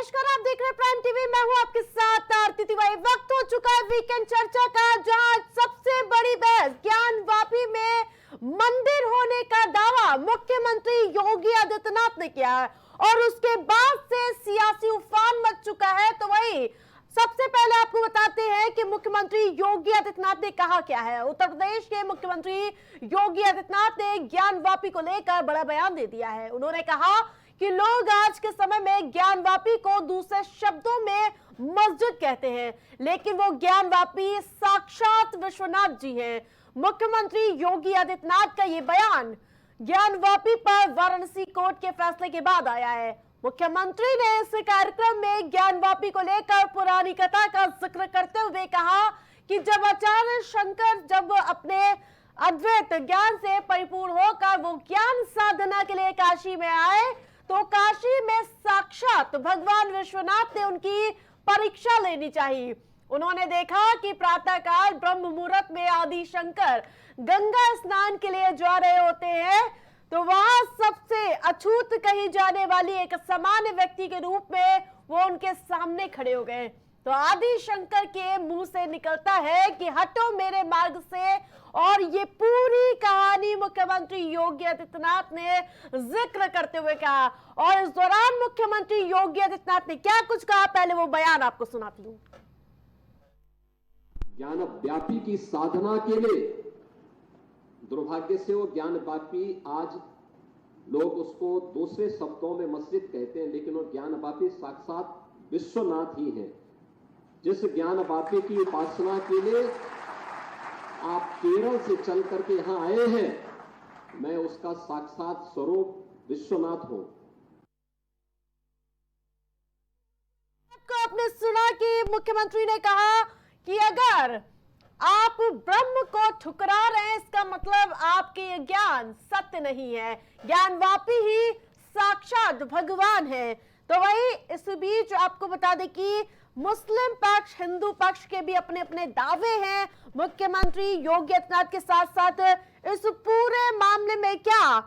नमस्कार, आप देख रहे हैं प्राइम टीवी। मैं हूं आपके साथ आरती तिवारी। वक्त हो चुका है वीकेंड चर्चा का, जहां सबसे बड़ी बहस ज्ञानवापी में मंदिर होने का दावा मुख्यमंत्री योगी आदित्यनाथ ने किया है और उसके बाद से सियासी उफान मच चुका है। तो वही सबसे पहले आपको बताते हैं कि मुख्यमंत्री योगी आदित्यनाथ ने कहा क्या है। उत्तर प्रदेश के मुख्यमंत्री योगी आदित्यनाथ ने ज्ञानवापी को लेकर बड़ा बयान दे दिया है। उन्होंने कहा कि लोग आज के समय में ज्ञानवापी को दूसरे शब्दों में मस्जिद कहते हैं, लेकिन वो ज्ञानवापी साक्षात विश्वनाथ जी हैं। मुख्यमंत्री योगी आदित्यनाथ का ये बयान ज्ञानवापी पर वाराणसी कोर्ट के फैसले के बाद आया है। मुख्यमंत्री ने इस कार्यक्रम में ज्ञानवापी को लेकर पुरानी कथा का जिक्र करते हुए कहा कि जब आचार्य शंकर जब अपने अद्वैत ज्ञान से परिपूर्ण होकर वो ज्ञान साधना के लिए काशी में आए, तो काशी में साक्षात भगवान विश्वनाथ ने उनकी परीक्षा लेनी चाहिए। उन्होंने देखा कि प्रातःकाल ब्रह्म मुहूर्त में आदि शंकर गंगा स्नान के लिए जा रहे होते हैं, तो वहां सबसे अछूत कही जाने वाली एक सामान्य व्यक्ति के रूप में वो उनके सामने खड़े हो गए। तो आदि शंकर के मुंह से निकलता है कि हटो मेरे मार्ग से, और ये पूरी कहानी मुख्यमंत्री योगी आदित्यनाथ ने जिक्र करते हुए कहा। और इस दौरान मुख्यमंत्री योगी आदित्यनाथ ने क्या कुछ कहा, पहले वो बयान आपको सुनाती हूं। ज्ञान व्यापी की साधना के लिए दुर्भाग्य से वो ज्ञान व्यापी आज लोग उसको दूसरे शब्दों में मस्जिद कहते हैं, लेकिन वो ज्ञान व्यापी साक्षात विश्वनाथ ही है। जिस ज्ञान व्यापी की उपासना के लिए आप केरल से चल करके यहां आए हैं, मैं उसका साक्षात स्वरूप विश्वनाथ हूं। आपने सुना कि मुख्यमंत्री ने कहा कि अगर आप ब्रह्म को ठुकरा रहे हैं, इसका मतलब आपके ज्ञान सत्य नहीं है, ज्ञानवापी ही साक्षात भगवान है। तो वही इस बीच आपको बता दें कि मुस्लिम पक्ष हिंदू पक्ष के भी अपने अपने दावे हैं मुख्यमंत्री योगी आदित्यनाथ के साथ साथ। इस पूरे मामले में क्या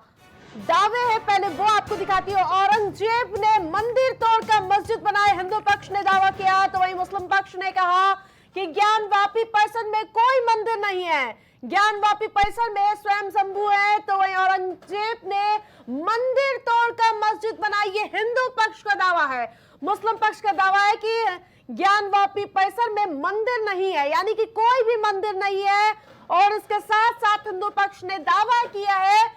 दावे हैं, पहले वो आपको दिखाती है। औरंगजेब ने मंदिर तोड़कर मस्जिद बनाए, हिंदू पक्ष ने दावा किया। तो वही मुस्लिम पक्ष ने कहा कि ज्ञानवापी परिसर में कोई मंदिर नहीं है, ज्ञानवापी परिसर में स्वयं शंभू है। तो वही औरंगजेब ने मंदिर तोड़कर मस्जिद बनाई, ये हिंदू पक्ष का दावा है। मुस्लिम पक्ष का दावा है कि ज्ञानवापी परिसर में मंदिर नहीं है, यानी कि कोई भी मंदिर नहीं है। और इसके साथ साथ हिंदू पक्ष ने दावा किया है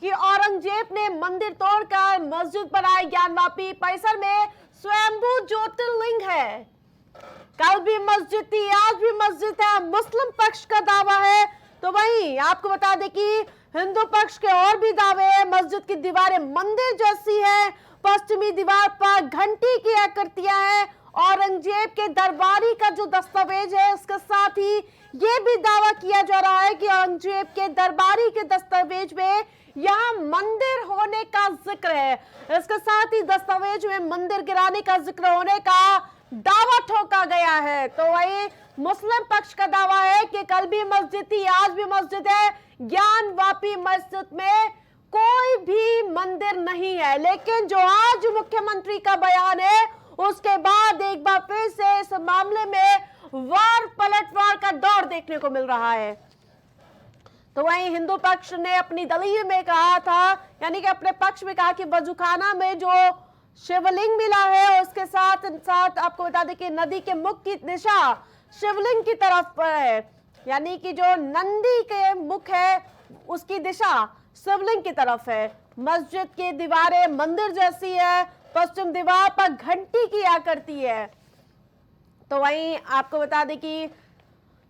कि औरंगजेब ने मंदिर तोड़कर मस्जिद बनाई, ज्ञानवापी परिसर में स्वयंभू ज्योतिर्लिंग है। कल भी मस्जिद थी, आज भी मस्जिद है, मुस्लिम पक्ष का दावा है। तो वहीं आपको बता दें कि हिंदू पक्ष के और भी दावे हैं। मस्जिद की दीवारें मंदिर जैसी है, पश्चिमी दीवार पर घंटी की आकृतियां हैं, औरंगजेब के दरबारी का जो दस्तावेज है उसके साथ ही ये भी दावा किया जा रहा है कि औरंगजेब के दरबारी के दस्तावेज में यहाँ मंदिर होने का जिक्र है। इसके साथ ही दस्तावेज में मंदिर गिराने का जिक्र होने का दावा ठोका गया है। तो वही मुस्लिम पक्ष का दावा है कि कल भी मस्जिद थी, आज भी मस्जिद है, ज्ञानवापी मस्जिद में कोई भी मंदिर नहीं है। लेकिन जो आज मुख्यमंत्री का बयान है, उसके बाद एक बार फिर से इस मामले में वार पलटवार का दौर देखने को मिल रहा है। तो वहीं हिंदू पक्ष ने अपनी दलील में कहा था, यानी कि अपने पक्ष में कहा कि वजूखाना में जो शिवलिंग मिला है उसके साथ साथ आपको बता दें कि नदी के मुख की दिशा शिवलिंग की तरफ है, यानी कि जो नंदी के मुख है उसकी दिशा शिवलिंग की तरफ है। मस्जिद की दीवारें मंदिर जैसी है, पश्चिम दीवार पर घंटी की आकृति है। तो वहीं आपको बता दें कि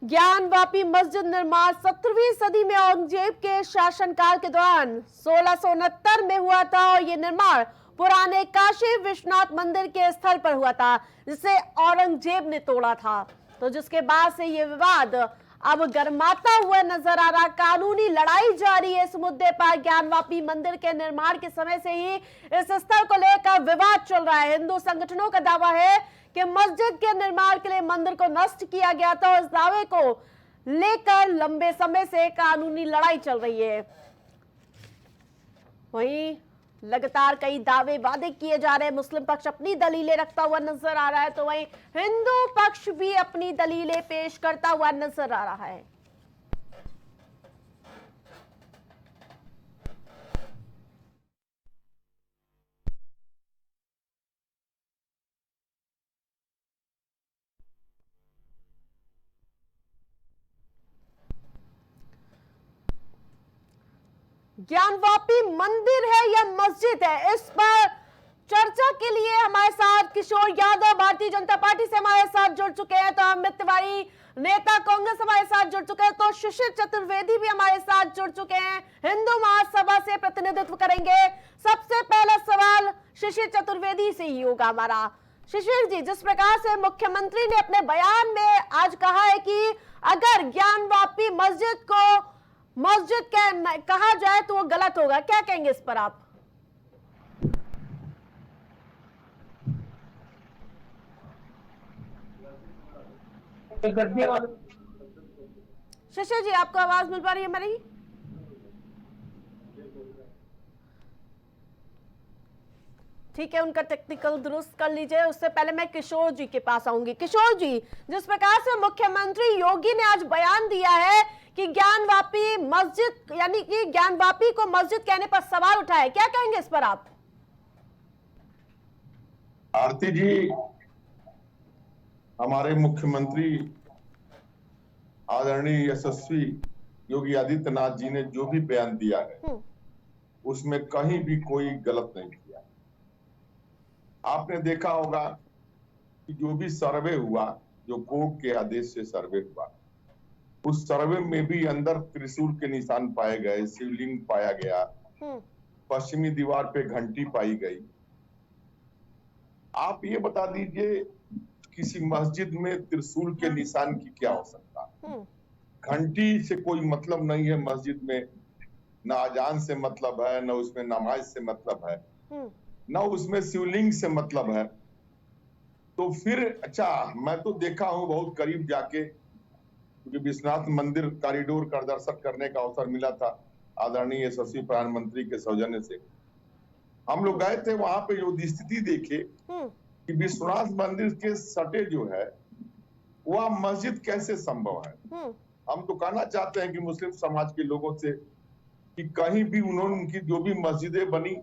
ज्ञानवापी मस्जिद निर्माण 17वीं सदी में औरंगजेब के शासनकाल के दौरान 1669 में हुआ था और यह निर्माण पुराने काशी विश्वनाथ मंदिर के स्थल पर हुआ था, जिसे औरंगजेब ने तोड़ा था। तो जिसके बाद से यह विवाद अब गर्माता हुआ नजर आ रहा। कानूनी लड़ाई जारी है इस मुद्दे पर। ज्ञानवापी मंदिर के निर्माण के समय से ही इस स्थल को लेकर विवाद चल रहा है। हिंदू संगठनों का दावा है कि मस्जिद के निर्माण के लिए मंदिर को नष्ट किया गया था और इस दावे को लेकर लंबे समय से कानूनी लड़ाई चल रही है। वहीं लगातार कई दावे वादे किए जा रहे हैं, मुस्लिम पक्ष अपनी दलीलें रखता हुआ नजर आ रहा है, तो वहीं हिंदू पक्ष भी अपनी दलीलें पेश करता हुआ नजर आ रहा है। ज्ञानवापी मंदिर है या मस्जिद है, इस पर चर्चा के लिए हमारे साथ किशोर यादव भारतीय जनता पार्टी से हमारे साथ जुड़ चुके हैं, तो अमित तिवारी नेता कांग्रेस हमारे साथ जुड़ चुके हैं, तो शिशिर चतुर्वेदी भी हमारे साथ जुड़ चुके हैं, हिंदू महासभा से प्रतिनिधित्व करेंगे। सबसे पहला सवाल शिशिर चतुर्वेदी से ही होगा हमारा। शिशिर जी, जिस प्रकार से मुख्यमंत्री ने अपने बयान में आज कहा है कि अगर ज्ञानवापी मस्जिद को मस्जिद कहा जाए तो वो गलत होगा, क्या कहेंगे इस पर आप? शिशिर जी, आपको आवाज मिल पा रही है मेरी? ठीक है, उनका टेक्निकल दुरुस्त कर लीजिए। उससे पहले मैं किशोर जी के पास आऊंगी। किशोर जी, जिस प्रकार से मुख्यमंत्री योगी ने आज बयान दिया है कि ज्ञानवापी मस्जिद यानी कि ज्ञानवापी को मस्जिद कहने पर सवाल उठा है, क्या कहेंगे इस पर आप? आरती जी, हमारे मुख्यमंत्री आदरणीय यशस्वी योगी आदित्यनाथ जी ने जो भी बयान दिया है उसमें कहीं भी कोई गलत नहीं किया। आपने देखा होगा कि जो भी सर्वे हुआ, जो कोर्ट के आदेश से सर्वे हुआ, उस सर्वे में भी अंदर त्रिशूल के निशान पाए गए, शिवलिंग पाया गया, पश्चिमी दीवार पे घंटी पाई गई। आप ये बता दीजिए किसी मस्जिद में त्रिशूल के निशान की क्या हो सकता है? घंटी से कोई मतलब नहीं है मस्जिद में, न अजान से मतलब है, न उसमें नमाज से मतलब है, न उसमें शिवलिंग से मतलब है। तो फिर अच्छा, मैं तो देखा हूं बहुत करीब जाके, क्योंकि विश्वनाथ मंदिर कॉरिडोर का दर्शन करने का अवसर मिला था आदरणीय यशस्वी प्रधानमंत्री के सौजन्य से। हम लोग गए थे वहां पे, जो स्थिति देखे कि विश्वनाथ मंदिर के सटे जो है वह मस्जिद कैसे संभव है। हम तो कहना चाहते हैं कि मुस्लिम समाज के लोगों से कि कहीं भी उनकी जो भी मस्जिदें बनी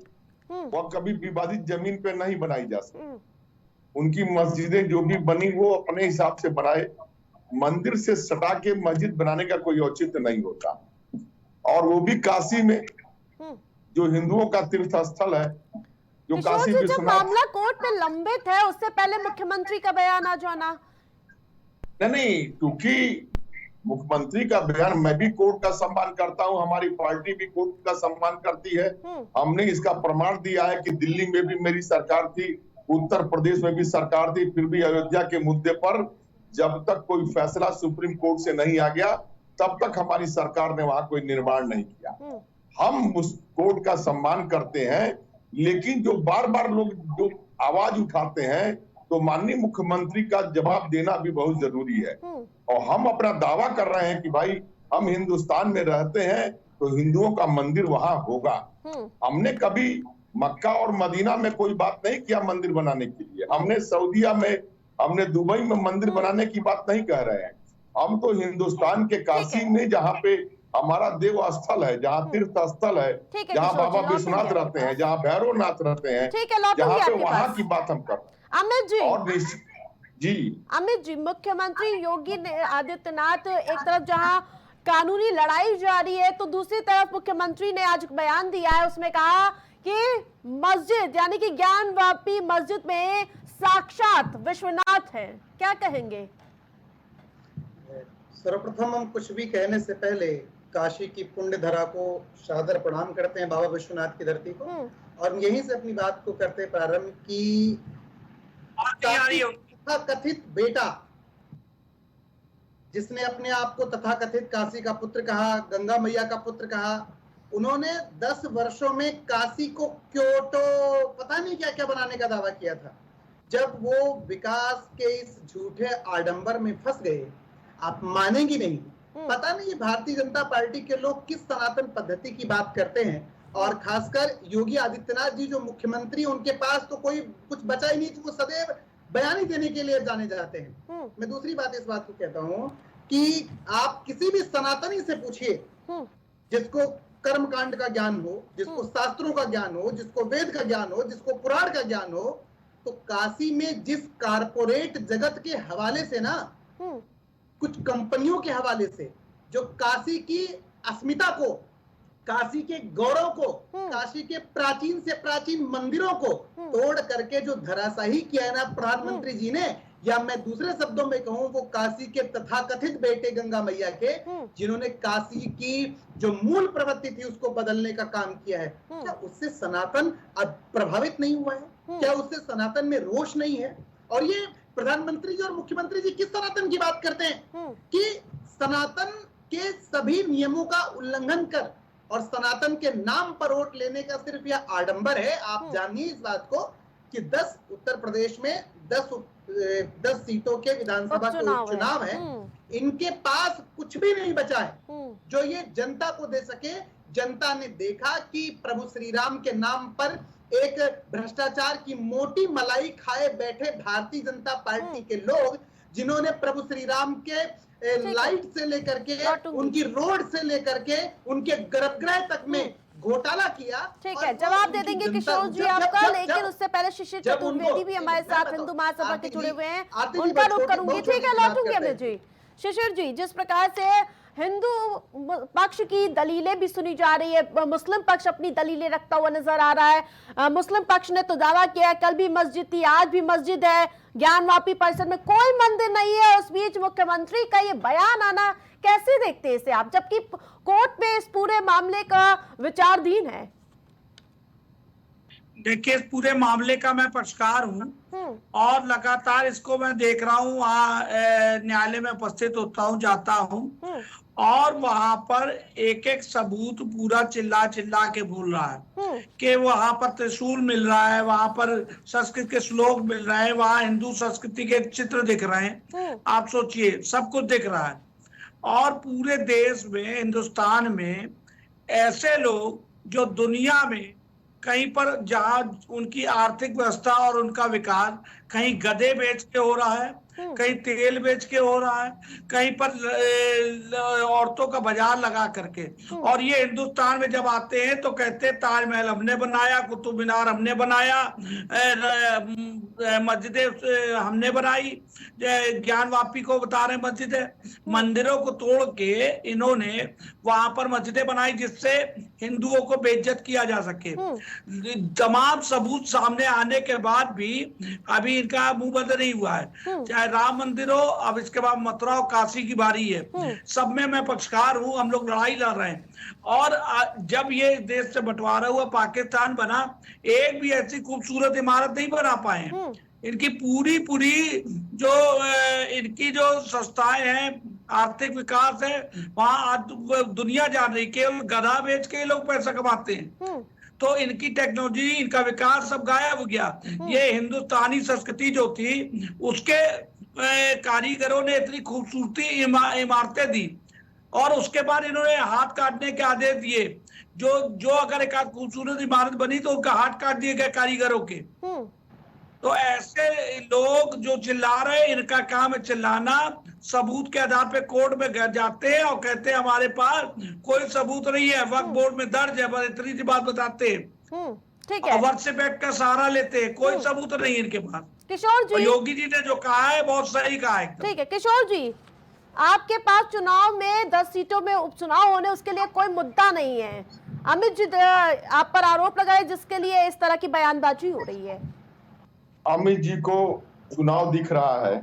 वह कभी विवादित जमीन पे नहीं बनाई जा सकती। उनकी मस्जिदें जो भी बनी वो अपने हिसाब से बनाए, मंदिर से सटा के मस्जिद बनाने का कोई औचित्य नहीं होता। और वो भी काशी में, जो हिंदुओं का तीर्थ स्थल है, जो काशी विश्वनाथ। मामला कोर्ट में लंबित है, उससे पहले मुख्यमंत्री का बयान आ जाना नहीं, क्योंकि मुख्यमंत्री का बयान, मैं भी कोर्ट का सम्मान करता हूं, हमारी पार्टी भी कोर्ट का सम्मान करती है। हमने इसका प्रमाण दिया है कि दिल्ली में भी मेरी सरकार थी, उत्तर प्रदेश में भी सरकार थी, फिर भी अयोध्या के मुद्दे पर जब तक कोई फैसला सुप्रीम कोर्ट से नहीं आ गया तब तक हमारी सरकार ने वहां कोई निर्माण नहीं किया। हम उस कोर्ट का सम्मान करते हैं, लेकिन जो बार बार लोग जो आवाज उठाते हैं तो माननीय मुख्यमंत्री का जवाब देना भी बहुत जरूरी है। और हम अपना दावा कर रहे हैं कि भाई हम हिंदुस्तान में रहते हैं तो हिंदुओं का मंदिर वहां होगा। हमने कभी मक्का और मदीना में कोई बात नहीं किया मंदिर बनाने के लिए, हमने सऊदीया में, हमने दुबई में मंदिर बनाने की बात नहीं कह रहे हैं। हम तो हिंदुस्तान के काशी में, जहाँ पे हमारा देव स्थल है, जहाँ तीर्थ स्थल है, जहाँ बाबा विश्वनाथ रहते हैं, जहाँ भैरवनाथ रहते हैं, जहाँ पे वहां की बात हम कर रहे हैं। अमित जी, और जी अमित जी, मुख्यमंत्री योगी आदित्यनाथ एक तरफ जहां कानूनी लड़ाई जारी है, तो दूसरी तरफ मुख्यमंत्री ने आज बयान दिया है, उसमें कहा कि मस्जिद यानी कि ज्ञानवापी मस्जिद में साक्षात विश्वनाथ है, क्या कहेंगे? सर्वप्रथम हम कुछ भी कहने से पहले काशी की पुण्य धरा को सादर प्रणाम करते हैं, बाबा विश्वनाथ की धरती को, और यहीं से अपनी बात को करते प्रारंभ की तथाकथित बेटा, जिसने अपने आप को तथाकथित काशी का पुत्र कहा, गंगा मैया का पुत्र कहा, उन्होंने 10 वर्षों में काशी को क्योटो पता नहीं क्या क्या बनाने का दावा किया था। जब वो विकास के इस झूठे आडंबर में फंस गए, आप मानेंगी नहीं, पता नहीं भारतीय जनता पार्टी के लोग किस सनातन पद्धति की बात करते हैं। और खासकर योगी आदित्यनाथ जी जो मुख्यमंत्री, उनके पास तो कोई कुछ बचा ही नहीं, वो सदैव बयानी देने के लिए जाने जाते हैं। मैं दूसरी बात इस बात को कहता हूं कि आप किसी भी सनातनी से पूछिए जिसको कर्मकांड का ज्ञान हो, जिसको शास्त्रों का ज्ञान हो, जिसको वेद का ज्ञान हो, जिसको पुराण का ज्ञान हो, तो काशी में जिस कारपोरेट जगत के हवाले से ना, कुछ कंपनियों के हवाले से जो काशी की अस्मिता को, काशी के गौरव को, काशी के प्राचीन से प्राचीन मंदिरों को तोड़ करके जो धराशाही किया है ना प्रधानमंत्री जी ने, या मैं दूसरे शब्दों में कहूं वो काशी के तथाकथित बेटे गंगा मैया के, जिन्होंने काशी की जो मूल प्रवृत्ति थी उसको बदलने का काम किया है, क्या उससे सनातन अब प्रभावित नहीं हुआ है? क्या उससे सनातन में रोष नहीं है? और ये प्रधानमंत्री जी और मुख्यमंत्री जी किस सनातन की बात करते हैं कि सनातन के सभी नियमों का उल्लंघन कर और सनातन के नाम पर वोट लेने का सिर्फ यह आडंबर है। आप जानिए इस बात को कि 10 उत्तर प्रदेश में 10 सीटों के विधानसभा के उपचुनाव है, इनके पास कुछ भी नहीं बचा है जो ये जनता को दे सके। जनता ने देखा कि प्रभु श्री राम के नाम पर एक भ्रष्टाचार की मोटी मलाई खाए बैठे भारतीय जनता पार्टी के लोग, जिन्होंने प्रभु श्री राम के लाइट से लेकर के, उनकी रोड से लेकर के, उनके गर्भगृह तक में घोटाला किया। ठीक है, जवाब दे देंगे किशोर जी आपका, लेकिन उससे पहले शिशिर चतुर्वेदी भी हमारे साथ हिंदू महासभा के जुड़े हुए हैं, उनका रुख करूंगी। ठीक है, लौटूंगी अमित जी। शिशिर जी, जिस प्रकार से हिंदू पक्ष की दलीलें भी सुनी जा रही है, मुस्लिम पक्ष अपनी दलीलें रखता हुआ नजर आ रहा है। मुस्लिम पक्ष ने तो दावा किया है कल भी मस्जिद थी, आज भी मस्जिद है, ज्ञानवापी परिसर में कोई मंदिर नहीं है। उस बीच मुख्यमंत्री का ये बयान आना, कैसे देखते हैं इसे आप, जबकि कोर्ट में इस पूरे मामले का विचाराधीन है? देखिए, इस पूरे मामले का मैं पक्षकार हूँ और लगातार इसको मैं देख रहा हूँ, वहाँ न्यायालय में उपस्थित होता हूँ, जाता हूँ, और वहां पर एक एक सबूत पूरा चिल्ला चिल्ला के बोल रहा है कि वहां पर त्रिशूल मिल रहा है, वहां पर संस्कृत के श्लोक मिल रहे हैं, वहां हिंदू संस्कृति के चित्र दिख रहे हैं। आप सोचिए, सब कुछ दिख रहा है। और पूरे देश में, हिंदुस्तान में ऐसे लोग जो दुनिया में कहीं पर, जहां उनकी आर्थिक व्यवस्था और उनका विकास कहीं गधे बेच के हो रहा है, कहीं तेल बेच के हो रहा है, कहीं पर औरतों का बाजार लगा करके, और ये हिंदुस्तान में जब आते हैं तो कहते हैं ताजमहल हमने बनाया, कुतुब मीनार हमने बनाया, मस्जिदें हमने बनाई, ज्ञानवापी को बता रहे मस्जिद है। मंदिरों को तोड़ के इन्होंने वहां पर मस्जिदें बनाई जिससे हिंदुओं को बेइज्जत किया जा सके। तमाम सबूत सामने आने के बाद भी अभी इनका मुंह बंद नहीं हुआ है। चाहे राम मंदिर हो, अब इसके बाद मथुरा और काशी की बारी है। सब में मैं पक्षकार हूं, हम लोग लड़ाई लड़ रहे हैं। और जब ये देश से बंटवारा हुआ पाकिस्तान बना, एक भी ऐसी खूबसूरत इमारत नहीं बना पाए। इनकी पूरी जो इनकी जो संस्थाएं हैं, आर्थिक विकास है, वहां दुनिया जान रही, केवल गधा बेच के लोग पैसा कमाते हैं। तो इनकी टेक्नोलॉजी, इनका विकास सब गायब हो गया। ये हिंदुस्तानी संस्कृति जो थी, उसके कारीगरों ने इतनी खूबसूरती इमारतें दी, और उसके बाद इन्होंने हाथ काटने के आदेश दिए। जो अगर एक खूबसूरत इमारत बनी तो उनका हाथ काट दिए गए कारीगरों के। तो ऐसे लोग जो चिल्ला रहे हैं, इनका काम है चिल्लाना, सबूत के आधार पे कोर्ट में जाते हैं और कहते हैं हमारे पास कोई सबूत नहीं है, वक्फ बोर्ड में दर्ज है, बस इतनी सी बात बताते हैं। ठीक है, व्हाट्सएप एक्ट का सहारा लेते हैं, कोई सबूत नहीं इनके पास। किशोर जी, योगी जी ने जो कहा है बहुत सही कहा है। ठीक है किशोर जी, आपके पास चुनाव में 10 सीटों में उपचुनाव होने, उसके लिए कोई मुद्दा नहीं है। अमित जी आप पर आरोप लगाए जिसके लिए इस तरह की बयानबाजी हो रही है। अमित जी को चुनाव दिख रहा है,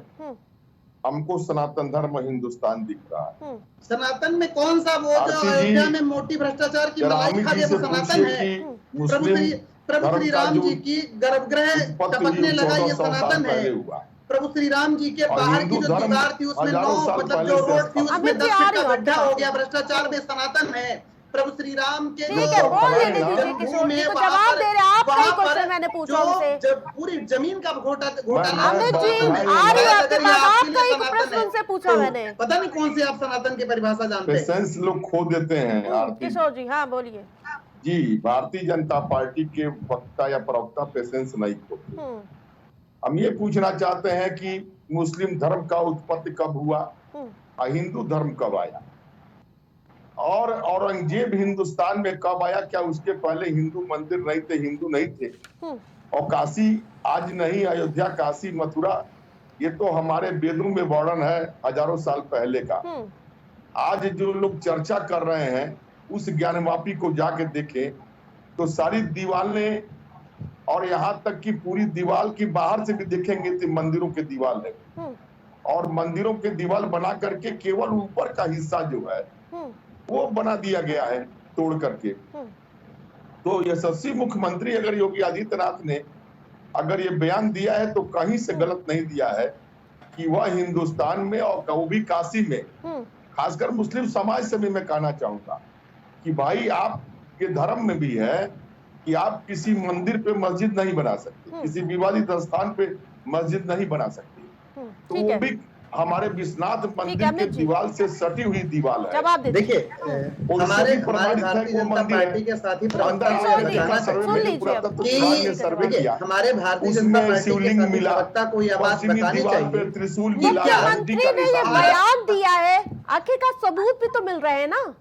हमको सनातन धर्म हिंदुस्तान दिख रहा है। सनातन में कौन सा वो जो अयोध्या में मोटी भ्रष्टाचार की मलाई खा गया वो सनातन है? प्रभु श्री राम जी की गर्भगृह टपकने लगा, ये सनातन है। प्रभु श्री राम जी के बाहर की जो दीवार थी उसमें 9 मतलब जो रोड थी उसमें 10 फीट का गड्ढा हो गया, भ्रष्टाचार में सनातन है। प्रभु श्री राम के ठीक है, बोल लेने दीजिए किशोर जी को, जवाब दे रहे आप। कई क्वेश्चन मैंने पूछा उनसे, जब पूरी जमीन का घोटाला। अमित जी आ रही है आपके पास, आपका एक प्रश्न उनसे पूछा मैंने। पता नहीं कौन से आप सनातन की परिभाषा जानते हैं। सेंस लोग खो देते हैं। किशोर जी हाँ बोलिए। जी, भारतीय जनता पार्टी के वक्ता या प्रवक्ता पेशेंस नहीं खोते। हम ये पूछना चाहते हैं कि मुस्लिम धर्म का उत्पत्ति कब हुआ और हिंदू धर्म कब आया, और औरंगजेब हिंदुस्तान में कब आया? क्या उसके पहले हिंदू मंदिर नहीं थे, हिंदू नहीं थे? और काशी आज नहीं, अयोध्या, काशी, मथुरा, ये तो हमारे वेदों में वर्णन है हजारों साल पहले का। आज जो लोग चर्चा कर रहे हैं उस ज्ञानवापी को जाके देखें तो सारी दीवारें, और यहाँ तक कि पूरी दीवार की बाहर से भी देखेंगे तो मंदिरों के दीवार है, और मंदिरों के दीवार बना करके केवल ऊपर का हिस्सा जो है वो बना दिया गया है तोड़ करके। तो यशस्वी मुख्यमंत्री अगर योगी आदित्यनाथ ने अगर ये बयान दिया है तो कहीं से गलत नहीं दिया है कि वह हिंदुस्तान में और वो भी काशी में, खासकर मुस्लिम समाज से भी मैं कहना चाहूंगा कि भाई आप के धर्म में भी है कि आप किसी मंदिर पे मस्जिद नहीं बना सकते, किसी विवादित स्थान पे मस्जिद नहीं बना सकते। तो वो भी हमारे विश्वनाथ मंदिर के दीवार से सटी हुई दीवार है। जवाब देखिए, हमारे भारतीय जनता पार्टी के साथी प्रवक्ता हमारे भारतीय जनता पार्टी के प्रवक्ता को यह बात बतानी चाहिए, त्रिशूल मुख्यमंत्री ने ये बयान दिया है, आखिर का सबूत भी तो मिल रहे हैं ना?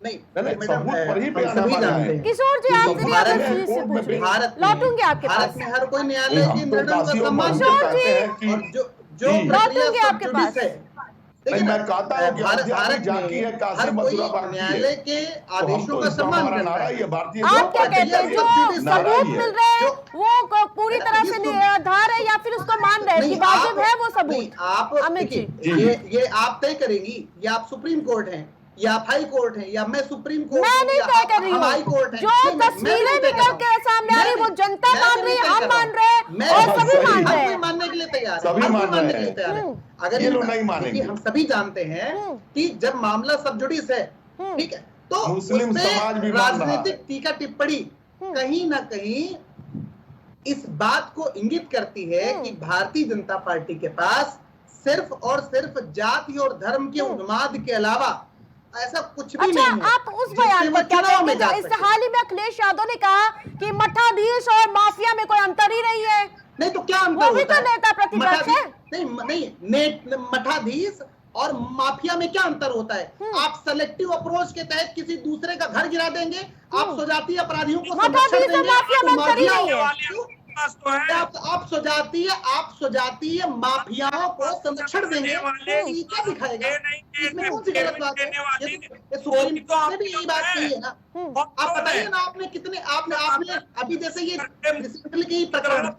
नहीं, सबूत पर ही बयान सभी जानते हैं। किशोर जी, आपसे लौटूंगे आपके पास। भारत में हर कोई न्यायालय की निर्णयों का सम्मान किशोर जी, करता है, और जो लौटूंगे आपके पास। नहीं, मैं कहता हूं कि भारत में हर कोई न्यायालय के आदेशों का सम्मान करता है। आप क्या कहते हैं, जो सबूत मिल रहे हैं वो पूरी तरह से निराधार है या फिर उसको मान रहे हैं कि वाजिब है वो सबूत? आप अमित जी, ये आप तय करेंगी, या आप सुप्रीम कोर्ट हैं या आप हाई कोर्ट है या मैं सुप्रीम कोर्ट, मैं नहीं तय कर रही हूँ। जो तस्वीरें निकल के सामने आ रही वो जनता मान रही है, हम मान रहे हैं और सभी मान रहे हैं। मानने के लिए तैयार है, सभी मानने के लिए तैयार है। अगर ये लोग नहीं मानेंगे। हम सभी जानते हैं कि जब मामला सब जुडिस है, ठीक है, तो मुस्लिम समाज भी राजनीतिक टीका टिप्पणी कहीं ना कहीं इस बात को इंगित करती है कि भारतीय जनता पार्टी के पास सिर्फ और सिर्फ जाति और धर्म के उन्माद के अलावा ऐसा कुछ भी नहीं है। आप उस बयान पर क्या कहेंगे? इस हाल ही में अखिलेश यादव ने कहा कि मठाधीश और माफिया में कोई अंतर ही नहीं है। नहीं तो क्या अंतर? वो भी तो नेता प्रतिपक्ष है। नहीं, मठाधीश और माफिया में क्या अंतर होता है? आप सेलेक्टिव अप्रोच के तहत किसी दूसरे का घर गिरा देंगे, आप स्वजातीय अपराधियों को संरक्षण देंगे, आप स्वजातीय माफियाओं को संरक्षण देंगे, ये क्या दिखाएगा? इसमें कौन सी गलत बात है? सुप्रीम कोर्ट ने भी यही बात कही है ना। आप बताइए ना, आपने कितने आपने अभी जैसे ये रिसेंटली प्रकरण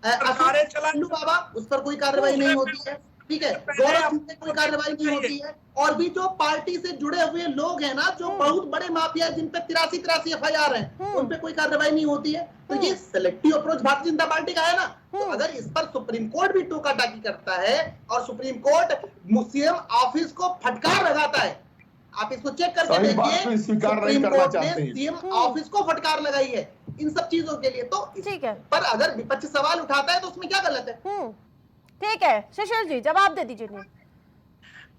अशोक बाबा, उस पर कोई कार्रवाई नहीं होती है, ठीक है, गौरव सिंह पे कोई कार्रवाई नहीं होती है, और भी जो पार्टी से जुड़े हुए लोग हैं ना, जो बहुत बड़े माफिया जिन पे 83 FIR हैं, उन पे कोई कार्रवाई नहीं होती है। तो ये selective approach Bharatiya Janata party का है ना। तो अगर इस पर सुप्रीम कोर्ट भी टोका टाकी करता है और सुप्रीम कोर्ट सीएम ऑफिस को फटकार लगाता है, आप इसको चेक करके देखिए, सुप्रीम कोर्ट ने सीएम ऑफिस को फटकार लगाई है इन सब चीजों के लिए। तो ठीक है, पर अगर विपक्ष सवाल उठाता है तो उसमें क्या गलत है? ठीक है, सुशील जी जवाब दे दीजिए।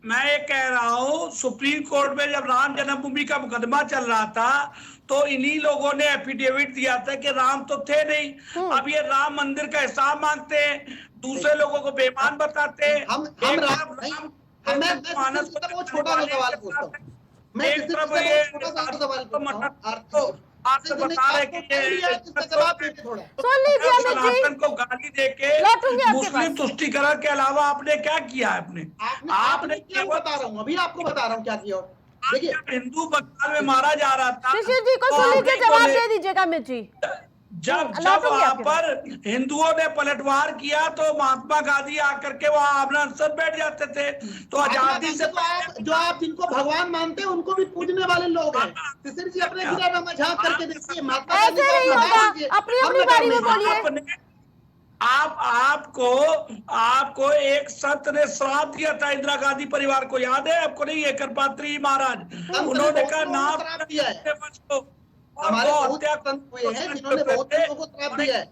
मैं ये कह रहा हूँ, सुप्रीम कोर्ट में जब राम जन्मभूमि का मुकदमा चल रहा था तो इन्हीं लोगों ने एफिडेविट दिया था कि राम तो थे नहीं। अब ये राम मंदिर का हिसाब मांगते हैं, दूसरे लोगों को बेईमान बताते हैं। मैं छोटा सा सवाल पूछता हूँ, मैं आपसे बता रहे कि सनातन को गाली देके मुस्लिम तुष्टीकरण के अलावा आपने क्या किया है? आपने क्या बता रहा हूँ, अभी आपको बता रहा हूँ क्या किया। देखिए, हिंदू बंगाल में मारा जा रहा था, सुशील जी को सुन लीजिए, जवाब दे दीजिएगा अमित जी। जब वहां पर हिंदुओं ने पलटवार किया तो महात्मा गांधी आकर के वहां अपना अनशन बैठ जाते थे। तो आजादी से जो आप जिनको भगवान मानते हैं उनको भी पूजने वाले लोग हैं। शिशिर जी अपने गिरा में झांक करके देखिए, महात्मा गांधी अपनी बारी में बोलिए। आपको एक संत ने श्राप दिया था इंदिरा गांधी परिवार को, याद है आपको? नहीं है? करपात्री महाराज, उन्होंने कहा नाम दिया है, हमारे हत्या हुए हैं जिन्होंने बहुत लोगों को श्राप दिया है।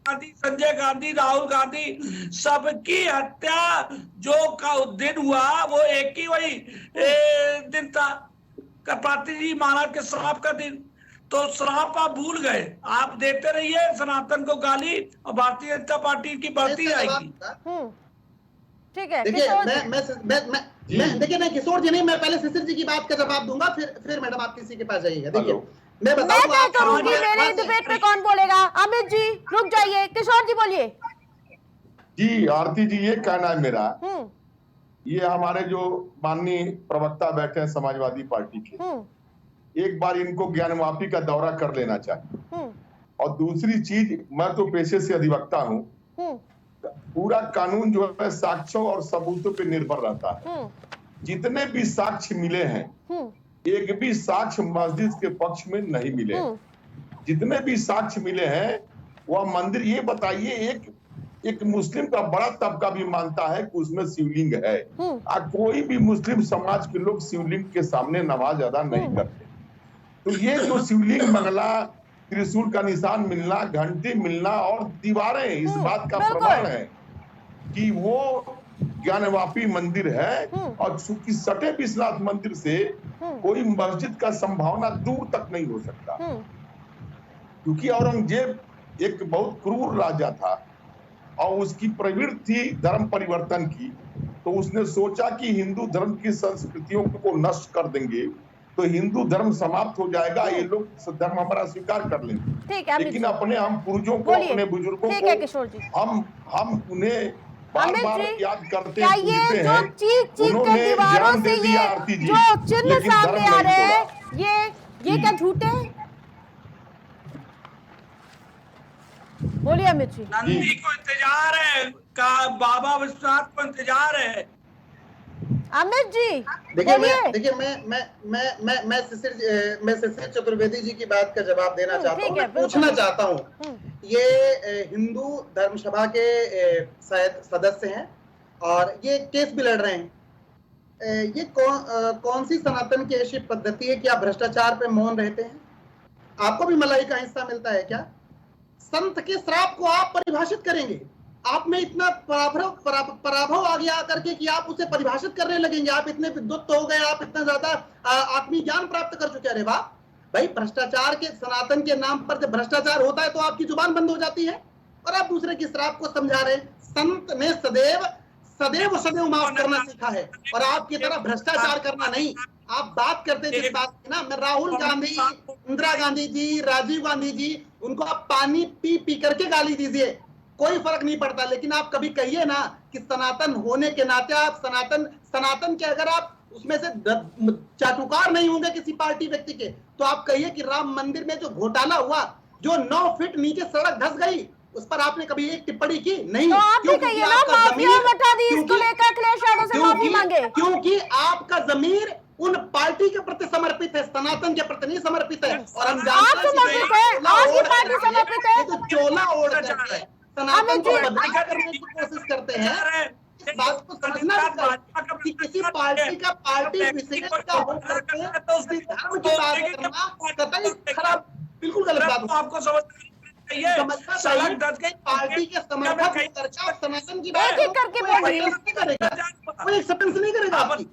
गांधी, संजय गांधी, राहुल गांधी, सबकी हत्या जो का दिन हुआ वो एक ही वही दिन था, करपात्री जी महाराज के श्राप का दिन। तो श्राप आप भूल गए। आप देते रहिए सनातन को गाली और भारतीय जनता पार्टी की बढ़ती जाएगी। ठीक है देखिए किशोर जी। मैं देखिए नहीं किशोर जी नहीं, मैं पहले शिशिर जी की बात का जवाब दूंगा, फिर मैडम आप किसी के पास जाइएगा। देखिए मैं मैं बताऊं तय करूंगी मेरे डिबेट में कौन बोलेगा। अमित जी रुक जाइए, किशोर जी बोलिए। जी आरती जी, ये कहना है मेरा, ये हमारे जो माननीय प्रवक्ता बैठे हैं समाजवादी पार्टी के, एक बार इनको ज्ञानवापी का दौरा कर लेना चाहिए। और दूसरी चीज, मैं तो पेशे से अधिवक्ता हूँ, पूरा कानून जो है साक्ष्यों और सबूतों पे निर्भर रहता है। जितने भी साक्ष्य मिले हैं, एक भी साक्ष्य मस्जिद के पक्ष में नहीं मिले। जितने भी साक्ष्य मिले हैं वह मंदिर, ये बताइए एक मुस्लिम का बड़ा तबका भी मानता है कि उसमें शिवलिंग है। कोई भी मुस्लिम समाज के लोग शिवलिंग के सामने नमाज अदा नहीं करते। तो ये जो शिवलिंग मंगला, त्रिशूल का निशान मिलना, घंटी मिलना और दीवारें इस बात का प्रमाण है कि वो ज्ञानवापी मंदिर है। और चूंकि सटे विश्वनाथ मंदिर से कोई मस्जिद का संभावना दूर तक नहीं हो सकता, क्योंकि औरंगजेब एक बहुत क्रूर राजा था और उसकी प्रवृत्ति थी धर्म परिवर्तन की। तो उसने सोचा कि हिंदू धर्म की संस्कृतियों को नष्ट कर देंगे तो हिंदू धर्म समाप्त हो जाएगा, ये लोग धर्म हमारा स्वीकार कर लेंगे। ठीक है, लेकिन अपने हम पूर्वजों को, अपने बुजुर्गों ठीक है किशोर जी, हम उन्हें बार-बार याद करते हैं, ये जो चीख के दीवारों से ये जो चिन्ह सामने आ रहे हैं, ये क्या झूठे हैं? बोलिए अमित जी। नंदी को इंतजार है, का बाबा विश्वनाथ को इंतजार है। अमित जी देखिए मैं शिशिर चतुर्वेदी जी की बात का जवाब देना चाहता हूँ, मैं पूछना चाहता हूँ। ये हिंदू धर्म सभा के शायद सदस्य हैं और ये केस भी लड़ रहे हैं। ये कौन सी सनातन की ऐसी पद्धति है कि आप भ्रष्टाचार पे मौन रहते हैं? आपको भी मलाई का हिस्सा मिलता है क्या? संत के श्राप को आप परिभाषित करेंगे? आप में इतना पराभव आ गया करके कि आप उसे परिभाषित करने लगेंगे? आप इतने विद्वत हो गए, आप इतना ज्यादा आत्मीय ज्ञान प्राप्त कर चुके? अरे वाह भाई, भ्रष्टाचार के, सनातन के नाम पर जब भ्रष्टाचार होता है तो आपकी जुबान बंद हो जाती है और आप दूसरे के श्राप को समझा रहे हैं। संत ने सदैव माफ करना सीखा है और आपकी तरह भ्रष्टाचार करना नहीं। आप बात करते जिस बात की ना, मैं राहुल गांधी, इंदिरा गांधी जी, राजीव गांधी जी, उनको आप पानी पी करके गाली दीजिए, कोई फर्क नहीं पड़ता। लेकिन आप कभी कहिए ना कि सनातन होने के नाते आप सनातन के अगर आप उसमें से चाटुकार नहीं होंगे किसी पार्टी व्यक्ति के, तो आप कहिए कि राम मंदिर में जो घोटाला हुआ, जो 9 फीट नीचे सड़क धंस गई, उस पर आपने कभी एक टिप्पणी की नहीं? तो आप भी कहिए ना, माफिया बता दी, इसको लेकर अखिलेश यादव से माफी मांगे। क्योंकि आपका जमीर उन पार्टी के प्रति समर्पित है, सनातन के प्रति नहीं समर्पित है। और हम जानते हैं आपकी पार्टी समर्पित है, तो चोला ओढ़ करके सनातन को बदनाम करने की कोशिश करते हैं। इस बात को समझना चाहिए कि किसी पार्टी का पार्टी विशेष का होकर के धर्म की बात करना कतई खराब, बिल्कुल गलत बात। आपको समझना चाहिए पार्टी के समर्थक होकर के सनातन की बात करेगा, कोई एक्सेप्टेंस नहीं करेगा आपकी।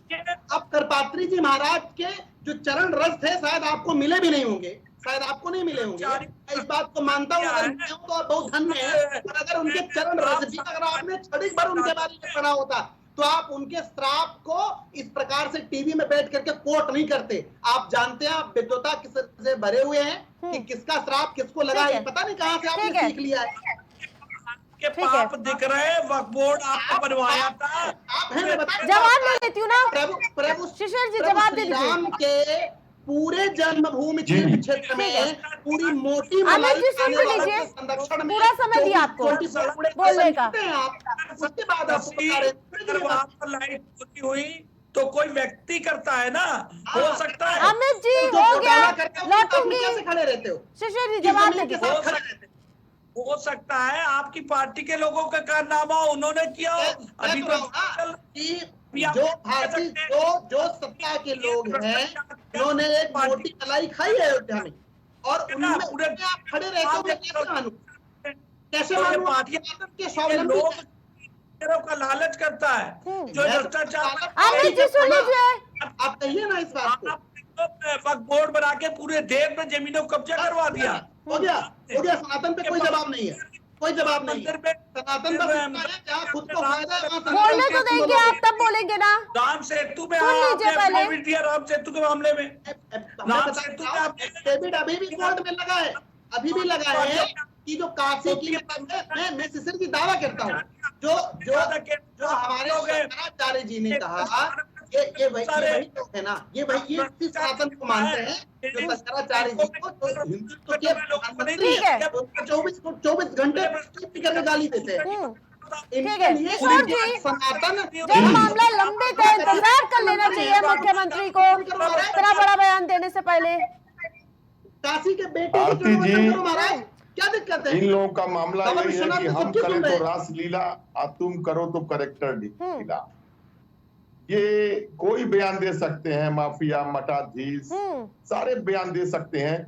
अब करपात्री जी महाराज के जो चरण रस थे शायद आपको मिले भी नहीं होंगे, शायद आपको नहीं मिले होंगे, इस बात को मानता हूँ। अगर तो बहुत धन्य है, और अगर उनके चरण रस भी अगर आपने क्षणिक भर उनके बारे में पढ़ा होता तो आप उनके श्राप को इस प्रकार से टीवी में बैठ करके कोट नहीं करते। आप जानते हैं, आप विद्वता से भरे हुए हैं कि किसका श्राप किसको लगा है, पता नहीं कहाँ से आपने सीख लिया है। के पाप दिख रहे, वक्फ बोर्ड आपने बनवाया था। जवाब दे देती हूँ ना प्रभु शिशिर जी, जवाब दे दीजिए। राम के पूरे जन्मभूमि क्षेत्र में पूरी मोटी संरक्षण में पूरा समय दिया आपको बोलने का। उसके बाद आपको लाइट हुई तो कोई व्यक्ति करता है ना, हो सकता है। अमित जी हो गया, लौटूंगी। कैसे खड़े रहते हो? शिशिर जी जवाब दे दीजिए। हो सकता है आपकी पार्टी के लोगों का कारनामा उन्होंने किया, अभी जो भारतीय जो सत्ता के लोग हैं, उन्होंने एक मोटी मलाई खाई है अयोध्या में, और उनमें आप खड़े रहते हो, कैसे मानूं? लोग का लालच करता है जो भ्रष्टाचार। अमित जी सुन लीजिए, आप कहिए ना इस बात को। वक्त बोर्ड बना के पूरे देश में जमीनों को कब्जा करवा दिया। हो गया। सनातन पे कोई जवाब नहीं है, कोई जवाब नहीं है। सनातन बस इतना है जहाँ खुद को फायदा है वहाँ बोलने तो देंगे आप, तब बोलेंगे ना। राम सेतु में सुन लीजिए पहले। एफिडेविट दिया राम सेतु के मामले में। राम सेतु का डेविड अभी भी कोर्ट में लगा है, अभी भी लगा है कि जो काशी की मैं शिशिर जी दावा करता हूँ, जो हमारे शंकराचार्य जी ने कहा ये वही लोग है ना, ये इसी सनातन को मानते हैं जो शंकराचार्य जी को तो हिंदुत्व के प्रधानमंत्री है, 24 घंटे करके गाली देते हैं। ठीक है किशोर जी, जब मामला लंबित है इंतजार कर लेना चाहिए मुख्यमंत्री को इतना बड़ा बयान देने से पहले। काशी के बेटे आरती जी, महाराज क्या दिक्कत है? इन लोगों का मामला यही है कि हम करें तो रासलीला और तुम करो तो करेक्टर लीला। ये कोई बयान दे सकते हैं, माफिया मठाधीश सारे बयान दे सकते हैं,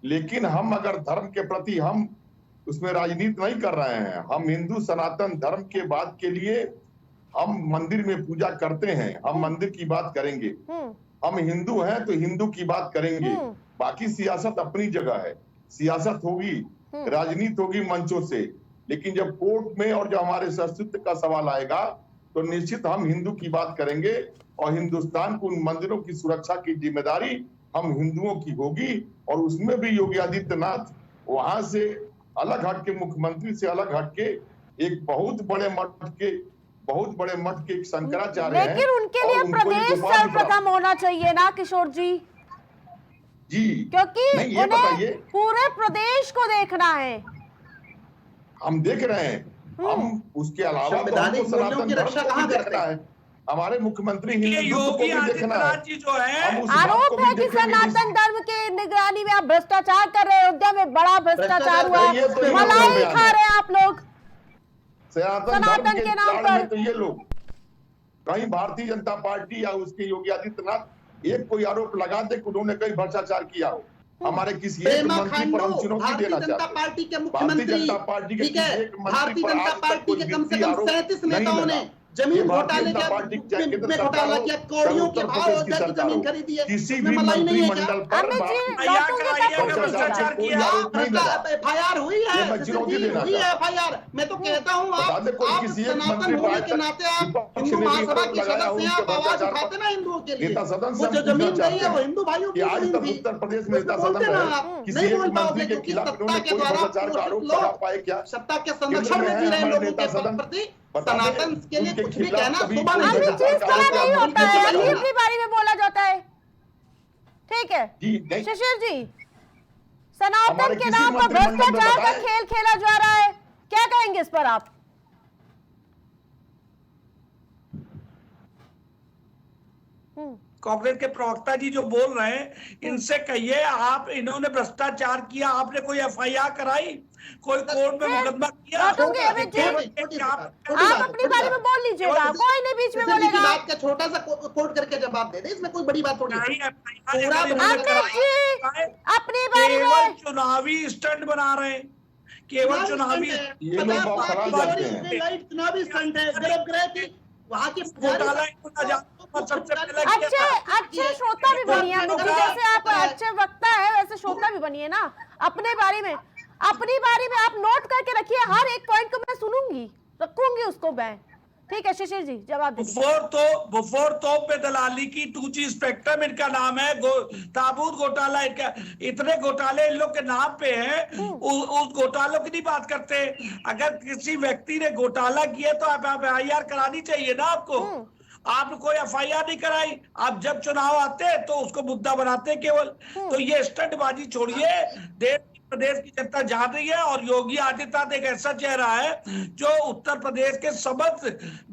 लेकिन हम अगर धर्म के प्रति हम उसमें राजनीति नहीं कर रहे हैं। हम हिंदू सनातन धर्म के बात के लिए हम मंदिर में पूजा करते हैं, हम मंदिर की बात करेंगे। हम हिंदू हैं तो हिंदू की बात करेंगे। बाकी सियासत अपनी जगह है, सियासत होगी, राजनीति होगी मंचों से, लेकिन जब कोर्ट में और जब हमारे अस्तित्व का सवाल आएगा तो निश्चित हम हिंदू की बात करेंगे और हिंदुस्तान को उन मंदिरों की सुरक्षा की जिम्मेदारी हम हिंदुओं की होगी। और उसमें भी योगी आदित्यनाथ वहां से अलग हट के, मुख्यमंत्री से अलग हट के एक बहुत बड़े मठ के एक शंकराचार्य हैं, लेकिन उनके लिए प्रदेश सर्वप्रथम होना चाहिए ना किशोर जी जी, क्योंकि उन्हें पूरे प्रदेश को देखना है। हम देख रहे हैं, हम उसके अलावा तो हमको सनातन धर्म को भी देखना है। हमारे मुख्यमंत्री हिंदुत्व को भी देखना है। जो है आरोप है कि सनातन धर्म की निगरानी में आप भ्रष्टाचार कर रहे हैं। अयोध्या में बड़ा भ्रष्टाचार हुआ, मलाई खा रहे हैं आप लोग सनातन के नाम पर। तो ये लोग कहीं भारतीय जनता पार्टी या उसके योगी आदित्यनाथ एक कोई आरोप लगा दे कि उन्होंने कहीं भ्रष्टाचार किया हो, हमारे किसी एक मंत्री पर हम चुनौती देना चाहते हैं। पार्टी के भारतीय मुख्यमंत्री, जनता पार्टी के ठीक है, एक मंत्री भारतीय पर जनता आज तक पार्टी कोई के कम से गिरफ्तार कम आरोप 37 नहीं नेताओं ने लगा। जमीन भारतीय घोटाले जनता के पार्टी चाहे केंद्र में सरकार घोटाला हो, किया, कौड़ियों के चाहे भाव उत्तर प्रदेश अयोध्या की की सरकार जमीन हो, खरीदी है, किसी उसमें भी मलाई नहीं है मंत्रिमंडल क्या? पर FIR हुई है, मैं तो कहता हूँ आप सनातन होने के नाते आप हिंदू महासभा के सदस्य हैं, आप आवाज उठाते ना हिंदुओं के लिए। वो जो जमीन गई है वो हिंदू भाइयों की जमीन थी, उत्तर प्रदेश में बोलते ना आप नहीं बोल पाओगे क्योंकि सत्ता के द्वारा सत्ता के संरक्षण में जी रहे लोगों के प्रति सनातन के लिए कुछ भी कहना शोभा नहीं अभी चीज कला नहीं होता है, अभी अपनी बारी में बोला जाता है। ठीक है शिशिर जी, सनातन के नाम पर भ्रष्टाचार का खेल खेला जा रहा है, क्या कहेंगे इस पर आप? कांग्रेस के प्रवक्ता जी जो बोल रहे हैं, इनसे कहिए आप, इन्होंने भ्रष्टाचार किया, आपने कोई FIR कराई, कोई कोर्ट में मुकदमा किया? आप अपनी बारे में बोल लीजिएगा, कोई नहीं बीच में बोलेगा। बात का छोटा सा कोट करके जवाब दे दे, इसमें कोई बड़ी बात थोड़ी है। अपनी बारे में चुनावी स्टंट बना रहे हैं, केवल चुनावी चुनावी स्टंट है, गर्भगृह की वहाँ की अच्छे श्रोता भी बनिए, जैसे आप अच्छे वक्ता है वैसे श्रोता भी बनिए ना। अपनी बारी में आप नोट करके रखिए, हर एक पॉइंट को मैं सुनूंगी, रखूंगी उसको मैं। ठीक है शिशिर जी, जवाब दीजिए। बुफोर तोप पे दलाली की 2G स्पेक्ट्रम इनका नाम है, ताबूत घोटाला इनका, इतने घोटाले इन लोग के नाम पे हैं, उस घोटालों की नहीं बात करते। अगर किसी व्यक्ति ने घोटाला किया तो आप FIR करानी चाहिए ना आपको। आपने कोई FIR नहीं कराई, आप जब चुनाव आते हैं तो उसको मुद्दा बनाते हैं केवल। तो ये स्टंटबाजी छोड़िए, प्रदेश की जनता जान रही है। और योगी आदित्यनाथ एक ऐसा चेहरा है जो उत्तर प्रदेश के समस्त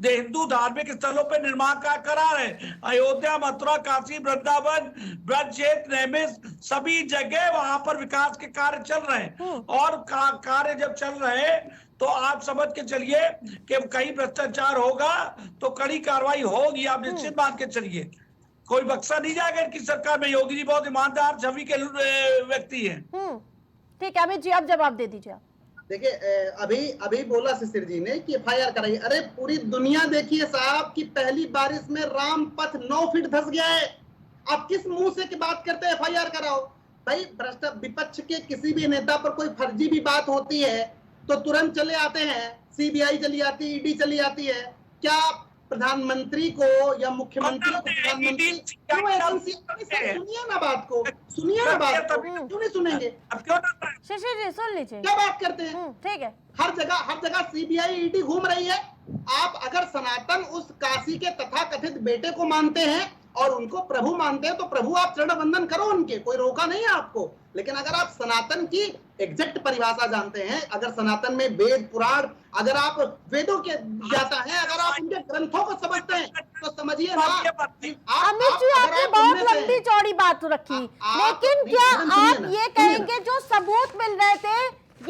हिंदू धार्मिक स्थलों पर निर्माण करा रहे हैं। अयोध्या, मथुरा, काशी, वृंदावन, ब्रज क्षेत्र, नैमिष, सभी जगह वहां पर विकास के कार्य चल रहे हैं। और कार्य जब चल रहे हैं तो आप समझ के चलिए कि कहीं भ्रष्टाचार होगा तो कड़ी कार्रवाई होगी, आप निश्चित मान के चलिए। कोई बक्सा नहीं जाएगा इनकी सरकार में। योगी जी बहुत ईमानदार छवि के व्यक्ति हैं। ठीक है अमित जी, आप जवाब दे दीजिए। देखिए अभी बोला शिशिर जी ने कि FIR कराई। अरे पूरी दुनिया देखिए साहब कि पहली बारिश में राम पथ 9 फीट धंस गया है। आप किस मुंह से की बात करते हैं FIR कराओ? भाई भ्रष्ट विपक्ष के किसी भी नेता पर कोई फर्जी भी बात होती है तो तुरंत चले आते हैं, CBI चली आती है, ED चली आती है। क्या प्रधानमंत्री को या मुख्यमंत्री को प्रधानमंत्री क्यों एजेंसी? सुनिए ना बात को, सुनिए ना बात को, क्यों नहीं सुनेंगे? शिशिर जी सुन लीजिए, क्या बात करते हैं? ठीक है, हर जगह CBI ED घूम रही है। आप अगर सनातन उस काशी के तथाकथित बेटे को मानते हैं और उनको प्रभु मानते हैं तो प्रभु आप चरण वंदन करो उनके, कोई रोका नहीं है आपको। लेकिन अगर आप सनातन की एग्जैक्ट परिभाषा जानते हैं, अगर सनातन में वेद पुराण, अगर आप वेदों के ज्ञाता हैं, अगर आप उनके ग्रंथों को समझते हैं तो समझिए ना। अमित जी आपने बहुत लंबी चौड़ी बात रखी, लेकिन क्या आप ये कहेंगे जो सबूत मिल रहे थे,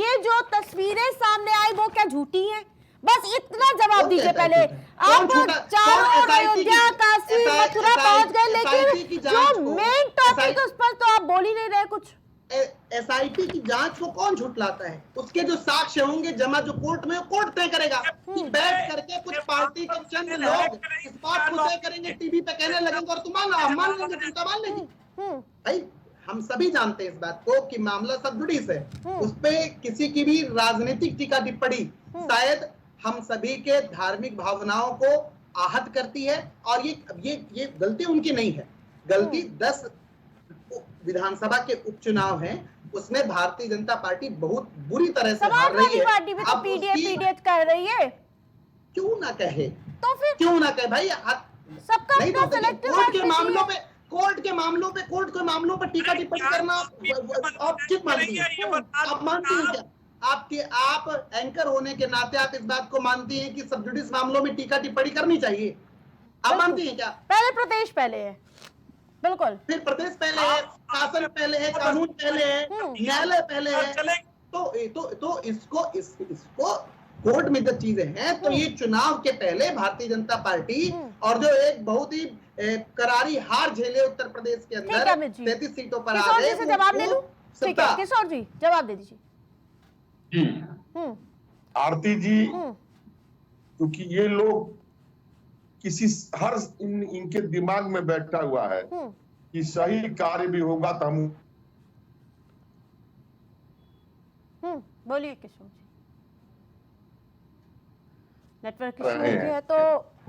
ये जो तस्वीरें सामने आई वो क्या झूठी हैं? बस इतना जवाब दीजिए पहले। आप चारों अयोध्या, काशी, मथुरा पहुंच गए, लेकिन जो मेन टॉपिक उस पर तो आप बोल ही नहीं रहे कुछ। SIT की जांच को कौन झुठलाता है? उसके जो साक्ष्य होंगे जमा जो कोर्ट में, कोर्ट तय करेगा। बैठ करके कुछ पार्टी के चंद लोग इस बात को तय करेंगे, टीवी पे कहने लगेंगे और तुम मान लेंगे, चिंता मान लेंगे। भाई हम सभी जानते हैं इस बात को कि मामला सब जुडिस है, उस पे किसी की भी राजनीतिक टीका टिप्पणी शायद हम सभी के धार्मिक भावनाओं को आहत करती है। और ये गलती उनकी नहीं है, गलती 10 विधानसभा के उपचुनाव हैं, उसमें भारतीय जनता पार्टी बहुत बुरी तरह से हार रही है। पार्टी भी तो पीडीएफ कर रही है, क्यों ना कहे, तो फिर क्यों ना कहे भाई। सबका नहीं तो कोर्ट के मामलों पे टीका टिप्पणी करना आप किस मानती है? आप मानती हैं क्या? आप एंकर होने के नाते आप इस बात को मानती हैं कि सब जुडिस मामलों में टीका टिप्पणी करनी चाहिए? आप मानती हैं क्या? पहले प्रदेश पहले है, बिल्कुल, फिर प्रदेश पहले है, शासन पहले है, कानून पहले है, न्यायालय पहले है। तो इसको कोर्ट में जब चीजें हैं तो ये चुनाव के पहले भारतीय जनता पार्टी और जो एक बहुत ही करारी हार झेले उत्तर प्रदेश के अंदर 33 सीटों पर आ गए। जवाब ले लूं? ठीक है किशोर जी जवाब दे दीजिए। आरती जी, क्योंकि ये लोग किसी इनके दिमाग में बैठा हुआ है कि सही कार्य भी होगा तो हम। बोलिए किशोर जी, नेटवर्क इशू है तो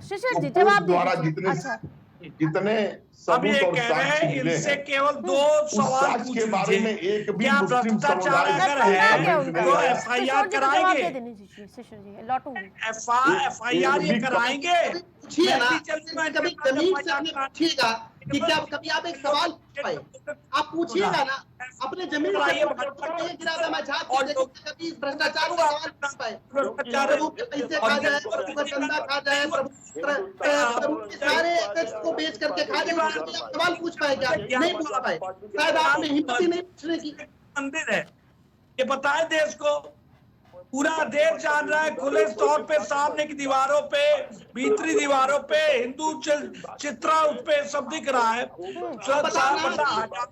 शिशिर जी जवाब दीजिए। अच्छा, जितने सबूत और साक्ष्य मिले इनसे केवल 2 सवाल के बारे में एक भी क्या मुस्लिम भ्रष्टाचार अगर है तो FIR कराएंगे, FIR ये कराएंगे। पूछिए ना, कभी जमीन से आपने पूछिएगा कि क्या कभी आप एक सवाल पाए? आप पूछिएगा ना अपने जमीन से गिरा था, मैं कभी भ्रष्टाचार का सवाल पूछ पाए? प्रभु के पैसे खा जाए, प्रभु का चंदा खा जाए, प्रभु के सारे टेक्स्ट को बेच करके खा जाए, आप सवाल पूछ पाए क्या? नहीं पूछ पाए, शायद आपने हिम्मत ही नहीं पूछने की। मंदिर है ये बताए देश को, पूरा देश जान रहा है खुले तौर पे, सामने की दीवारों पे, भीतरी दीवारों पे हिंदू चित्रा उस पे सब दिख रहा है।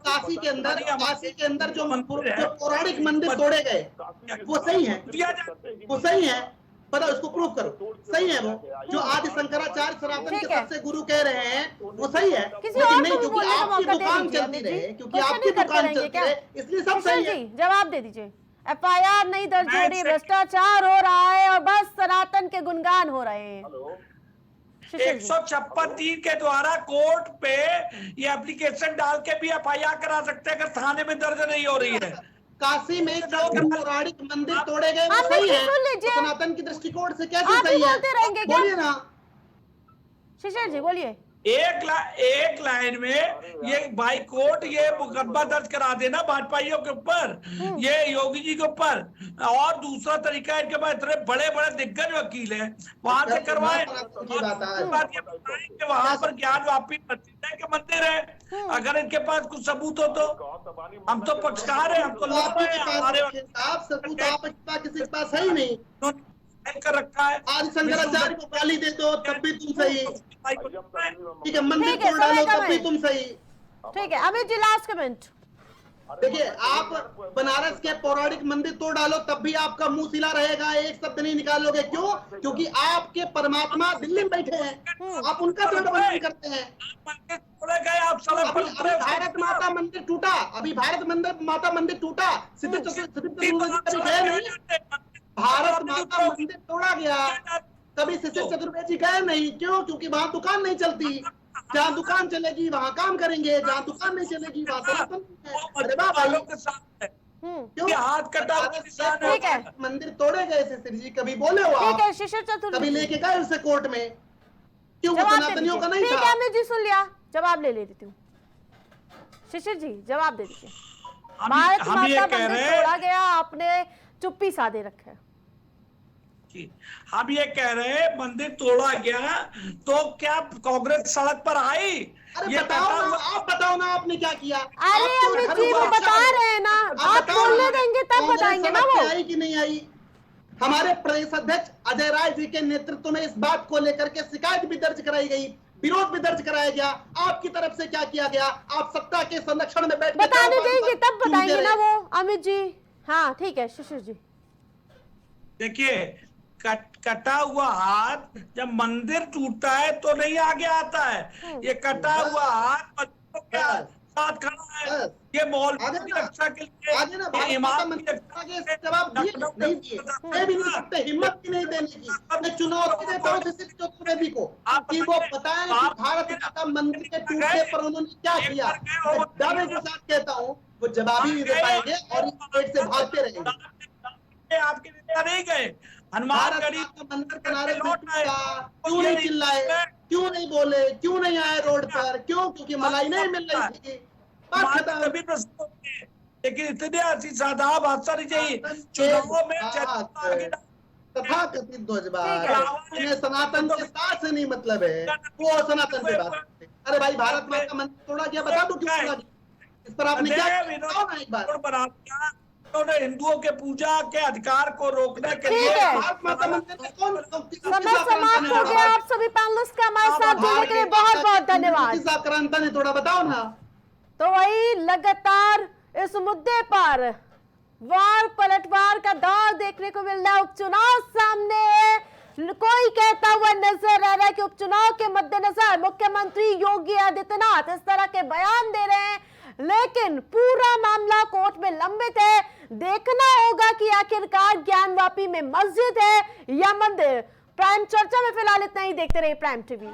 काशी के अंदर जो पौराणिक मंदिर तोड़े गए वो सही है, वो सही है, पता उसको प्रूफ करो, सही है वो जो आदि शंकराचार्य सनातन के सबसे गुरु कह रहे हैं वो सही है, लेकिन नहीं क्योंकि आपकी दुकान चलती रहे, क्योंकि आपकी दुकान चलती रहे इसलिए सब सही है। जवाब दे दीजिए। FIR नहीं दर्ज हो रही, भ्रष्टाचार हो रहा है और बस सनातन के गुणगान हो रहे हैं। 156(3) के द्वारा कोर्ट पे ये एप्लीकेशन डाल के भी FIR करा सकते हैं अगर थाने में दर्ज नहीं हो रही है। काशी में जो पौराणिक मंदिर तोड़े गए वो सही है, तो सनातन की दृष्टिकोण से कैसे सही है? बोलिए ना शिशिर जी बोलिए। एक लाइन में ये बाई कोर्ट ये मुकदमा दर्ज करा देना भाजपाइयों के ऊपर, ये योगी जी के ऊपर। और दूसरा तरीका इनके पास इतने बड़े बड़े दिग्गज वकील हैं, वहां से करवाए। वहां पर ज्ञान वापी के मंदिर है, अगर इनके पास कुछ सबूत हो तो हम तो पक्षकार है, हम तो सबूत किसी के पास है ही नहीं कर रखा है। आज शंकराचार्य को गाली दे दो तब भी तुम सही, ठीक है, मंदिर तोड़ डालो तब भी तुम सही। ठीक है अमित जी लास्ट कमेंट। देखिए, आप बनारस के पौराणिक मंदिर तोड़ डालो तब भी आपका मुंह सिला रहेगा, एक शब्द नहीं निकालोगे। क्यों? क्योंकि आपके परमात्मा दिल्ली में बैठे हैं, आप उनका दंडवंदन करते हैं। मंदिर तोड़े गए, आप सड़क पर अभी उतरे। भारत माता मंदिर टूटा, अभी भारत माता मंदिर टूटा, सिद्धि कभी गए नहीं। भारत माता मंदिर तोड़ा गया, कभी शिशिर चतुर्वेदी गए नहीं। क्यों? क्योंकि वहां दुकान नहीं चलती। जहाँ दुकान चलेगी वहां काम करेंगे, जहाँ दुकान नहीं चलेगी वहां सनातन है। अरे वाह भाई, क्यों हाथ कटा हुआ निशान है। ठीक है। मंदिर तोड़े गए शिशिर जी, कभी बोले हो ठीक आप? है शिशिर कभी चतुर्वेदी, लेके गए उसे कोर्ट में? क्यों? वो जवाब दे सनातनियों का दीजिए। नहीं ठीक है था। अमित जी, सुन लिया, जवाब ले लेती हूँ। शिशिर जी जवाब दे दीजिए। भारत हम ये माता कह मंदिर रहे हैं तोड़ा गया, आपने चुप्पी साधे रखा है। जी, हम ये कह रहे हैं मंदिर तोड़ा गया तो क्या कांग्रेस सड़क पर आई? अरे ये बताओ कटा ना, हुआ- आप बताओ ना आपने क्या किया। अरे आप तो अमित हर जी वो बार बता अच्छा रहे हैं ना, आप बताओ बोलने ना, देंगे तब कांग्रेस बताएंगे ना सड़क वो। पे आई कि नहीं आई? हमारे प्रदेश अध्यक्ष अजय राय जी के नेतृत्व में इस बात को लेकर के शिकायत भी दर्ज कराई गई, विरोध भी दर्ज कराया गया। आपकी तरफ से क्या किया गया? आप सत्ता के संरक्षण में बैठ के बताने चार देंगे पांच तब क्यों बताएंगे दे ना रहे? वो अमित जी। हाँ ठीक है शिशिर जी। देखिए, कटा हुआ हाथ जब मंदिर टूटता है तो नहीं आगे आता है। ये कटा हुआ हाथ बच्चों के साथ खड़ा है। ये मौलवी आगे की ना, रक्षा के लिए, आगे ना ये भारत इमाम माता की मंदिर रक्षा आगे के लिए जवाब दिए लखनऊ नहीं में दिए, मैं भी नहीं सकते, हिम्मत भी नहीं देने की। मैं चुनौती देता हूँ शिशिर चतुर्वेदी को कि वो बताएं कि भारत माता मंदिर के टूटने पर उन्होंने क्या किया। मैं दावे के साथ कहता हूँ वो जवाब ही नहीं दे पाएंगे और इस पेट से भागते रहेंगे। आपके विद्या नहीं गए। हनुमान भारत गढ़ी माता मंदिर बनारस में लौट आए। टूटा, क्यों नहीं चिल्लाए, क्यों नहीं बोले, क्यों नहीं आए रोड पर? क्यों? क्योंकि मलाई नहीं मिल रही थी। बात खत्म। तभी प्रश्न होते हैं। लेकिन इतने ऐसी साधा बादशाह नहीं चाहिए चुनावों में तथा कथित ध्वजबाज, इन्हें सनातन के साथ से नहीं मतलब है, वो सनातन पे बात करते हैं। अरे भाई भारत माता मंदिर तोड़ा गया, बता दो क्यों तोड़ा गया? इस पर आपने क्या किया? बताओ ना एक बार। बना दिया उन्होंने हिंदुओं के पूजा के अधिकार को रोकने के ठीक लिए। है। भारत माता मंदिर में कौन समय समाप्त हो गया। आप सभी पैनलिस्ट का हमारे साथ जुड़ने के लिए बहुत बहुत धन्यवाद। किस आक्रांता ने तोड़ा, बताओ ना। तो वही लगातार इस मुद्दे पर वार पलटवार का दौर देखने को मिल रहा है। उपचुनाव सामने है, कोई कहता हुआ नजर आ रहा है कि उपचुनाव के मद्देनजर मुख्यमंत्री योगी आदित्यनाथ इस तरह के बयान दे रहे हैं, लेकिन पूरा मामला कोर्ट में लंबित है। देखना होगा कि आखिरकार ज्ञानवापी में मस्जिद है या मंदिर। प्राइम चर्चा में फिलहाल इतना ही। देखते रहिए प्राइम टीवी।